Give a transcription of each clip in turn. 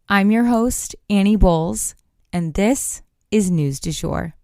I'm your host, Annie Bowles, and this is News du Jour.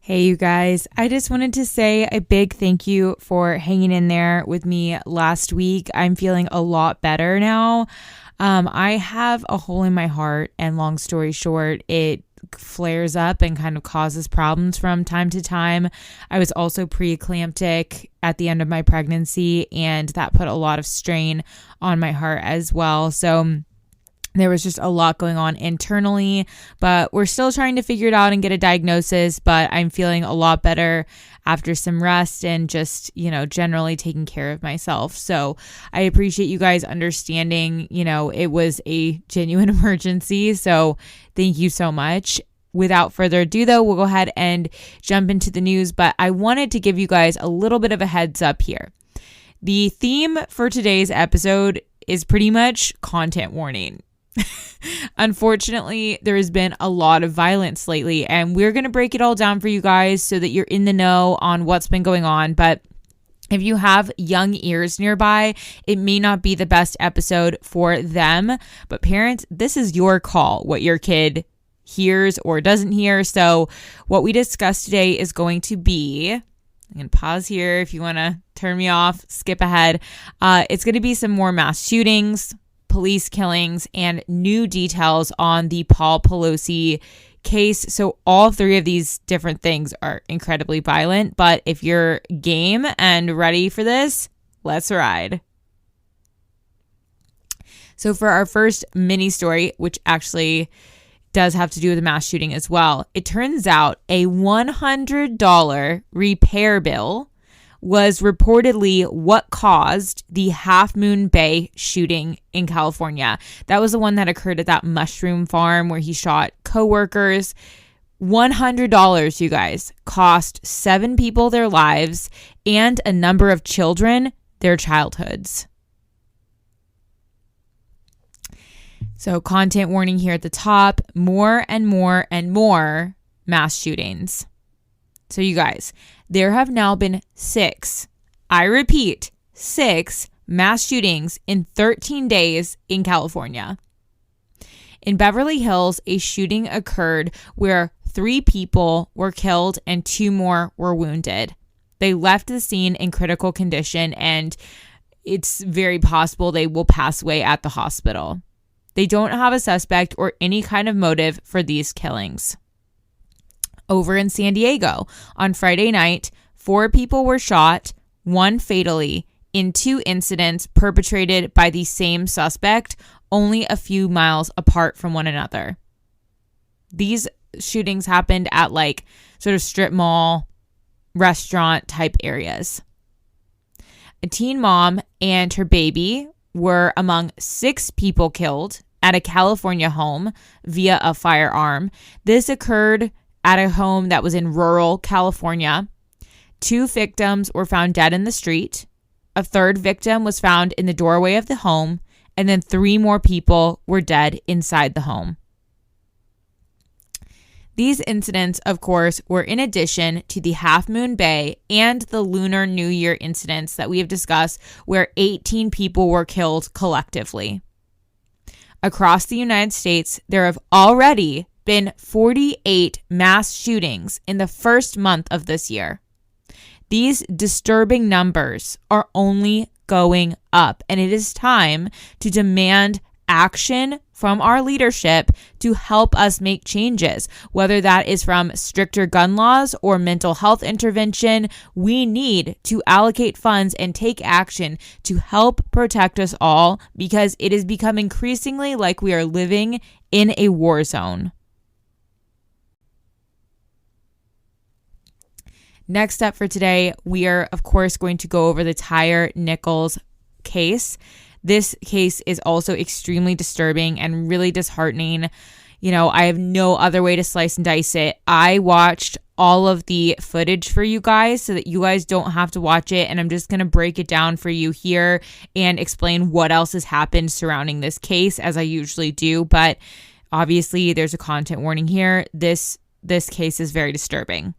Hey, you guys, I just wanted to say a big thank you for hanging in there with me last week. I'm feeling a lot better now. I have a hole in my heart, and long story short, it flares up and kind of causes problems from time to time. I was also preeclamptic at the end of my pregnancy, and that put a lot of strain on my heart as well. So there was just a lot going on internally, but we're still trying to figure it out and get a diagnosis, but I'm feeling a lot better after some rest and just, generally taking care of myself. So I appreciate you guys understanding, it was a genuine emergency. So thank you so much. Without further ado, though, we'll go ahead and jump into the news, but I wanted to give you guys a little bit of a heads up here. The theme for today's episode is pretty much content warning. Unfortunately, there has been a lot of violence lately, and we're going to break it all down for you guys so that you're in the know on what's been going on. But if you have young ears nearby, it may not be the best episode for them. But parents, this is your call, what your kid hears or doesn't hear. So what we discussed today is going to be, I'm going to pause here if you want to turn me off, skip ahead. It's going to be some more mass shootings, police killings, and new details on the Paul Pelosi case. So all three of these different things are incredibly violent, but if you're game and ready for this, let's ride. So for our first mini story, which actually does have to do with a mass shooting as well, it turns out a $100 repair bill was reportedly what caused the Half Moon Bay shooting in California. That was the one that occurred at that mushroom farm where he shot coworkers. $100, you guys, cost 7 people their lives and a number of children their childhoods. So content warning here at the top, more and more and more mass shootings. So you guys, there have now been 6, I repeat, 6 mass shootings in 13 days in California. In Beverly Hills, a shooting occurred where 3 people were killed and 2 more were wounded. They left the scene in critical condition, and it's very possible they will pass away at the hospital. They don't have a suspect or any kind of motive for these killings. Over in San Diego, on Friday night, 4 people were shot, 1 fatally, in 2 incidents perpetrated by the same suspect, only a few miles apart from one another. These shootings happened at sort of strip mall, restaurant type areas. A teen mom and her baby were among 6 people killed at a California home via a firearm. This occurred at a home that was in rural California. 2 victims were found dead in the street. A 3rd victim was found in the doorway of the home, and then 3 more people were dead inside the home. These incidents, of course, were in addition to the Half Moon Bay and the Lunar New Year incidents that we have discussed, where 18 people were killed collectively. Across the United States, there have already been 48 mass shootings in the first month of this year. These disturbing numbers are only going up, and it is time to demand action from our leadership to help us make changes, whether that is from stricter gun laws or mental health intervention. We need to allocate funds and take action to help protect us all, because it has become increasingly like we are living in a war zone. Next up for today, we are, of course, going to go over the Tyre Nichols case. This case is also extremely disturbing and really disheartening. You know, I have no other way to slice and dice it. I watched all of the footage for you guys so that you guys don't have to watch it. And I'm just going to break it down for you here and explain what else has happened surrounding this case, as I usually do. But obviously, there's a content warning here. This case is very disturbing.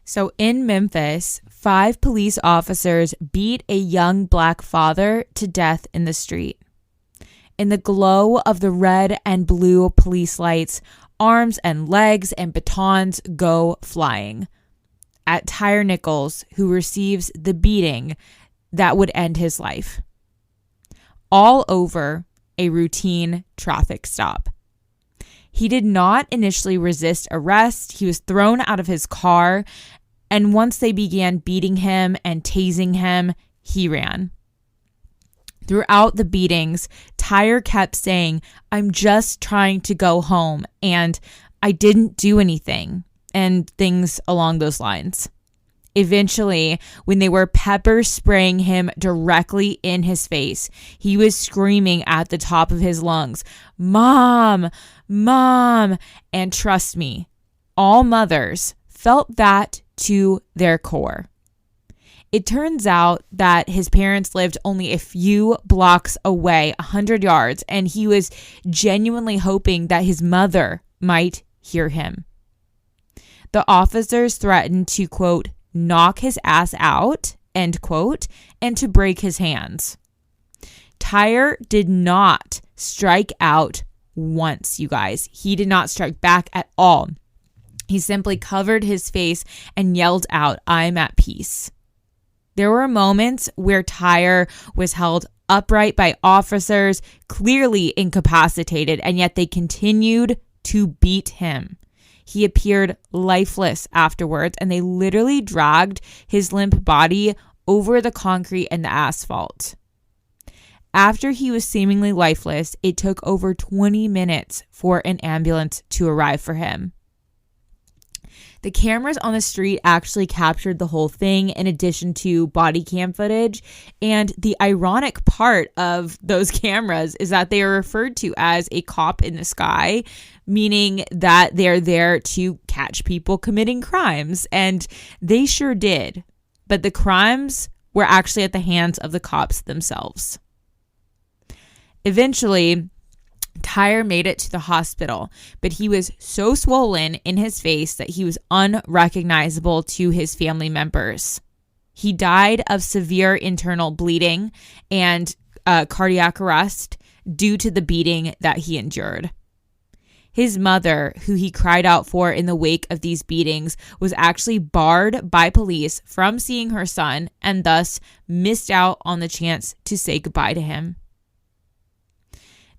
So in Memphis, 5 police officers beat a young black father to death in the street. In the glow of the red and blue police lights, arms and legs and batons go flying at Tyre Nichols, who receives the beating that would end his life. All over a routine traffic stop. He did not initially resist arrest. He was thrown out of his car, and once they began beating him and tasing him, he ran. Throughout the beatings, Tyre kept saying, "I'm just trying to go home," and "I didn't do anything," and things along those lines. Eventually, when they were pepper spraying him directly in his face, he was screaming at the top of his lungs, "Mom, Mom!" And trust me, all mothers felt that to their core. It turns out that his parents lived only a few blocks away, 100 yards, and he was genuinely hoping that his mother might hear him. The officers threatened to, quote, "knock his ass out," end quote, and to break his hands. Tyre did not strike out once, you guys. He did not strike back at all. He simply covered his face and yelled out, "I'm at peace." There were moments where Tyre was held upright by officers, clearly incapacitated, and yet they continued to beat him. He appeared lifeless afterwards, and they literally dragged his limp body over the concrete and the asphalt. After he was seemingly lifeless, it took over 20 minutes for an ambulance to arrive for him. The cameras on the street actually captured the whole thing in addition to body cam footage. And the ironic part of those cameras is that they are referred to as a cop in the sky, meaning that they're there to catch people committing crimes. And they sure did. But the crimes were actually at the hands of the cops themselves. Eventually, Tyre made it to the hospital, but he was so swollen in his face that he was unrecognizable to his family members. He died of severe internal bleeding and cardiac arrest due to the beating that he endured. His mother, who he cried out for in the wake of these beatings, was actually barred by police from seeing her son and thus missed out on the chance to say goodbye to him.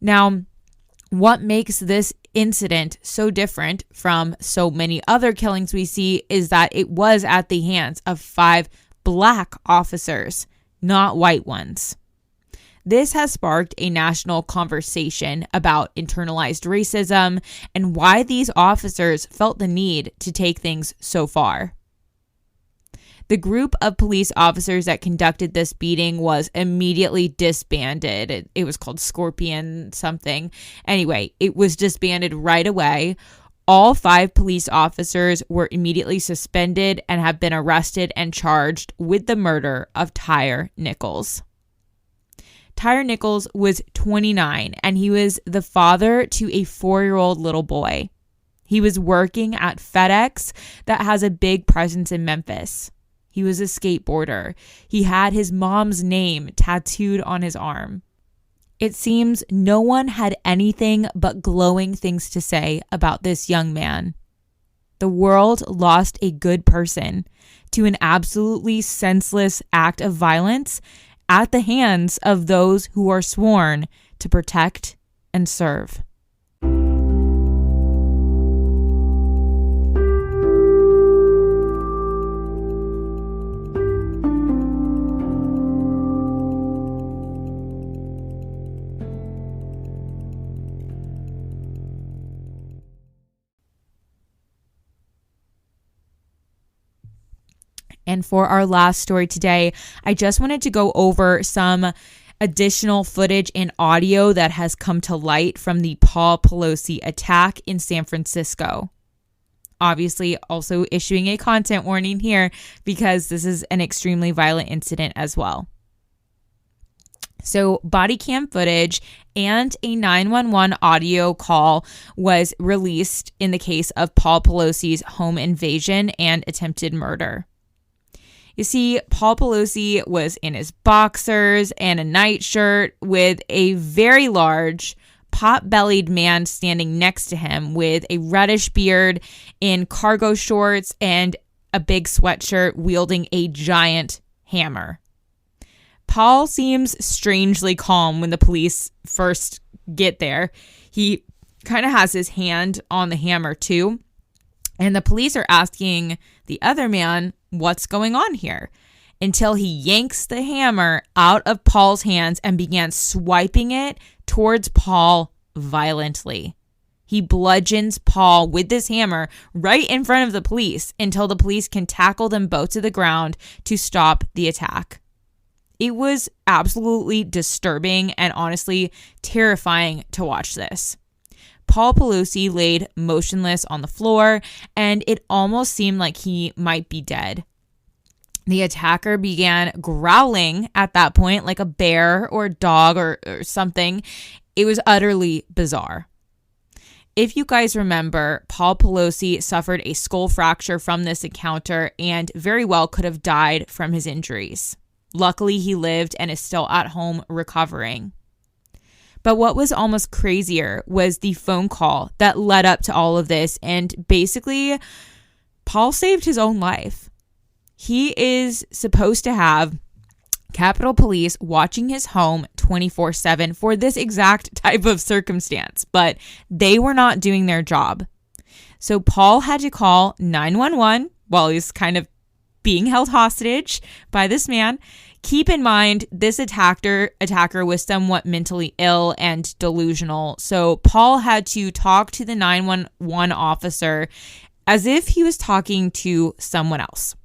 Now, what makes this incident so different from so many other killings we see is that it was at the hands of 5 black officers, not white ones. This has sparked a national conversation about internalized racism and why these officers felt the need to take things so far. The group of police officers that conducted this beating was immediately disbanded. It was called Scorpion something. Anyway, it was disbanded right away. All 5 police officers were immediately suspended and have been arrested and charged with the murder of Tyre Nichols. Tyre Nichols was 29 and he was the father to a 4-year-old little boy. He was working at FedEx that has a big presence in Memphis. He was a skateboarder. He had his mom's name tattooed on his arm. It seems no one had anything but glowing things to say about this young man. The world lost a good person to an absolutely senseless act of violence at the hands of those who are sworn to protect and serve. And for our last story today, I just wanted to go over some additional footage and audio that has come to light from the Paul Pelosi attack in San Francisco. Obviously, also issuing a content warning here because this is an extremely violent incident as well. So body cam footage and a 911 audio call was released in the case of Paul Pelosi's home invasion and attempted murder. You see, Paul Pelosi was in his boxers and a nightshirt with a very large pot-bellied man standing next to him with a reddish beard in cargo shorts and a big sweatshirt wielding a giant hammer. Paul seems strangely calm when the police first get there. He kind of has his hand on the hammer too. And the police are asking the other man, what's going on here? Until he yanks the hammer out of Paul's hands and began swiping it towards Paul violently. He bludgeons Paul with this hammer right in front of the police until the police can tackle them both to the ground to stop the attack. It was absolutely disturbing and honestly terrifying to watch this. Paul Pelosi laid motionless on the floor, and it almost seemed like he might be dead. The attacker began growling at that point like a bear or a dog or something. It was utterly bizarre. If you guys remember, Paul Pelosi suffered a skull fracture from this encounter and very well could have died from his injuries. Luckily, he lived and is still at home recovering. But what was almost crazier was the phone call that led up to all of this. And basically, Paul saved his own life. He is supposed to have Capitol Police watching his home 24/7 for this exact type of circumstance, but they were not doing their job. So Paul had to call 911 while he's kind of being held hostage by this man. Keep in mind, this attacker was somewhat mentally ill and delusional. So Paul had to talk to the 911 officer as if he was talking to someone else.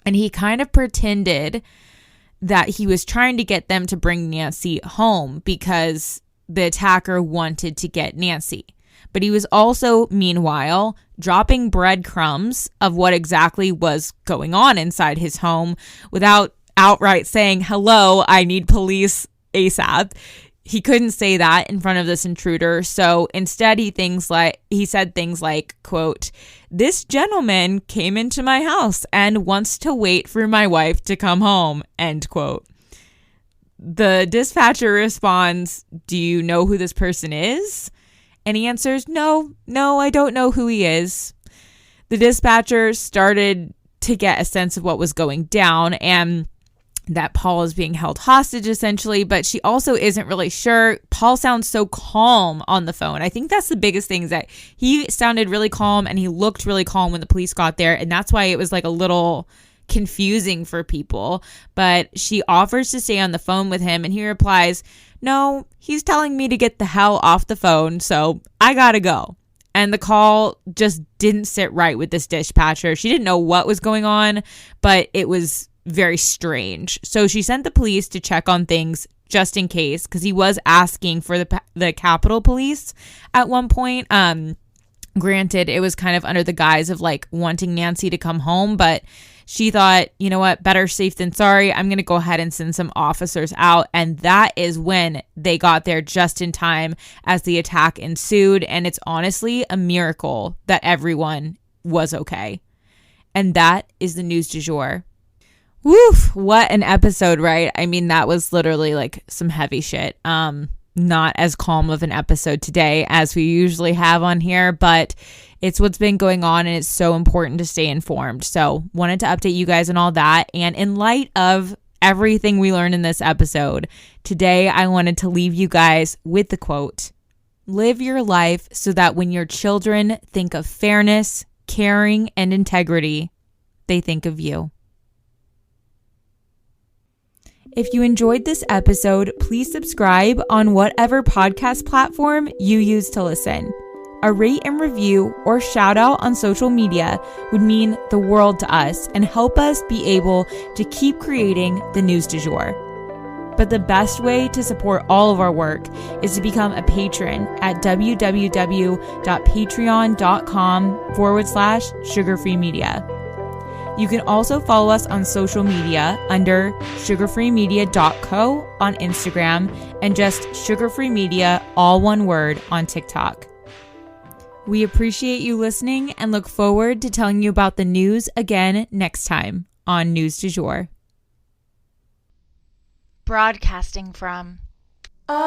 And he kind of pretended that he was trying to get them to bring Nancy home because the attacker wanted to get Nancy. But he was also, meanwhile, dropping breadcrumbs of what exactly was going on inside his home without outright saying, hello, I need police ASAP. He couldn't say that in front of this intruder. So instead, he said things like, quote, "This gentleman came into my house and wants to wait for my wife to come home," end quote. The dispatcher responds, "Do you know who this person is?" And he answers, no, I don't know who he is. The dispatcher started to get a sense of what was going down and that Paul is being held hostage essentially, but she also isn't really sure. Paul sounds so calm on the phone. I think that's the biggest thing, is that he sounded really calm and he looked really calm when the police got there. And that's why it was like a little confusing for people. But she offers to stay on the phone with him and he replies, "No, he's telling me to get the hell off the phone, so I gotta go." And the call just didn't sit right with this dispatcher. She didn't know what was going on, but it was very strange. So she sent the police to check on things just in case, because he was asking for the Capitol Police at one point. Granted, it was kind of under the guise of like wanting Nancy to come home, but she thought, you know what, better safe than sorry. I'm going to go ahead and send some officers out. And that is when they got there just in time as the attack ensued. And it's honestly a miracle that everyone was okay. And that is the news du jour. Woof, what an episode, right? I mean, that was literally like some heavy shit. Not as calm of an episode today as we usually have on here, but it's what's been going on and it's so important to stay informed. So wanted to update you guys on all that. And in light of everything we learned in this episode, today I wanted to leave you guys with the quote: "Live your life so that when your children think of fairness, caring, and integrity, they think of you." If you enjoyed this episode, please subscribe on whatever podcast platform you use to listen. A rate and review or shout out on social media would mean the world to us and help us be able to keep creating the news du jour. But the best way to support all of our work is to become a patron at www.patreon.com/sugarfree media. You can also follow us on social media under sugarfreemedia.co on Instagram and just sugarfree media, all one word, on TikTok. We appreciate you listening and look forward to telling you about the news again next time on News du Jour. Broadcasting from Oklahoma.